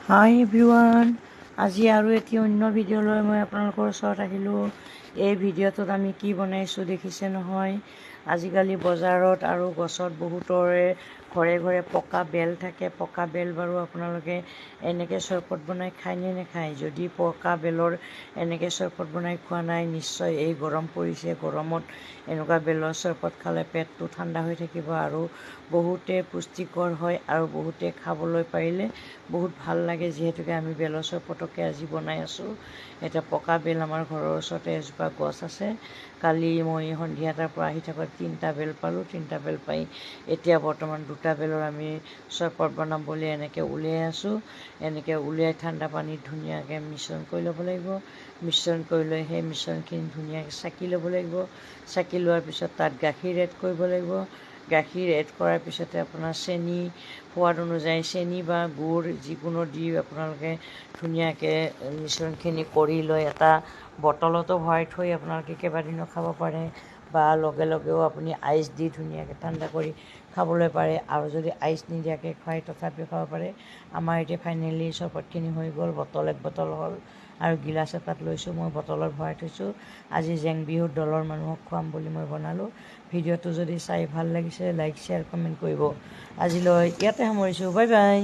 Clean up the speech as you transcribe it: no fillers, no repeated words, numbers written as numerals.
হাই everyone, আজি আৰু এটি অন্য ভিডিঅ'লৈ মই আপোনালোকৰ ওচৰত আহিলোঁ। এই ভিডিঅ'টোত আমি কি বনাইছোঁ দেখিছে নহয়। আজিকালি বজাৰত আৰু গছত বহুতৰে ঘৰে ঘৰে পকা বেল থাকে। পকা বেল বাৰু আপোনালোকে এনেকৈ চৰবত বনাই খায়নে নাখায়? যদি পকা বেলৰ এনেকৈ চৰবত বনাই খোৱা নাই, নিশ্চয় এই গৰম পৰিছে, গৰমত এনেকুৱা বেলৰ চৰবত খালে পেটটো ঠাণ্ডা হৈ থাকিব আৰু বহুতে পুষ্টিকৰ হয় আৰু বহুতে খাবলৈ পাৰিলে বহুত ভাল লাগে। যিহেতুকে আমি বেলৰ চৰবতকে আজি বনাই আছোঁ। এটা পকা বেল আমাৰ ঘৰৰ ওচৰতে এজোপা গছ আছে। কালি মই সন্ধিয়া তাৰ পৰা আহি থাকোঁতে 3টা বেল পালোঁ। 3টা বেল পাই এতিয়া বৰ্তমান 2টা বেলৰ আমি চৰবত বনাম বুলি এনেকৈ উলিয়াই আছোঁ। এনেকৈ উলিয়াই ঠাণ্ডা পানীত ধুনীয়াকৈ মিশ্ৰণ কৰি ল'ব লাগিব। মিশ্ৰণ কৰি লৈ সেই মিশ্ৰণখিনি ধুনীয়াকৈ চাকি ল'ব লাগিব। চাকি লোৱাৰ পিছত তাত গাখীৰ এড কৰিব লাগিব। গাখীৰ এড কৰাৰ পিছতে আপোনাৰ চেনি সোৱাদ অনুযায়ী চেনি বা গুড় যিকোনো দি আপোনালোকে ধুনীয়াকৈ মিশ্ৰণখিনি কৰি লৈ এটা বটলতো ভৰাই থৈ আপোনালোকে কেইবাদিনো খাব পাৰে বা লগে লগেও আপুনি আইচ দি ধুনীয়াকৈ ঠাণ্ডা কৰি খাবলৈ পাৰে। আৰু যদি আইচ নিদিয়াকৈ খায় তথাপিও খাব পাৰে। আমাৰ এতিয়া ফাইনেলি চৰবতখিনি হৈ গ'ল, এক বটল হ'ল আৰু গিলাচ এটাত লৈছোঁ। মই বটলত ভৰাই থৈছোঁ। আজি জেং বিহুত দলৰ মানুহক খুৱাম বুলি মই বনালোঁ। ভিডিঅ'টো যদি চাই ভাল লাগিছে লাইক, শ্বেয়াৰ, কমেণ্ট কৰিব। আজিলৈ ইয়াতে সামৰিছোঁ। Bye bye.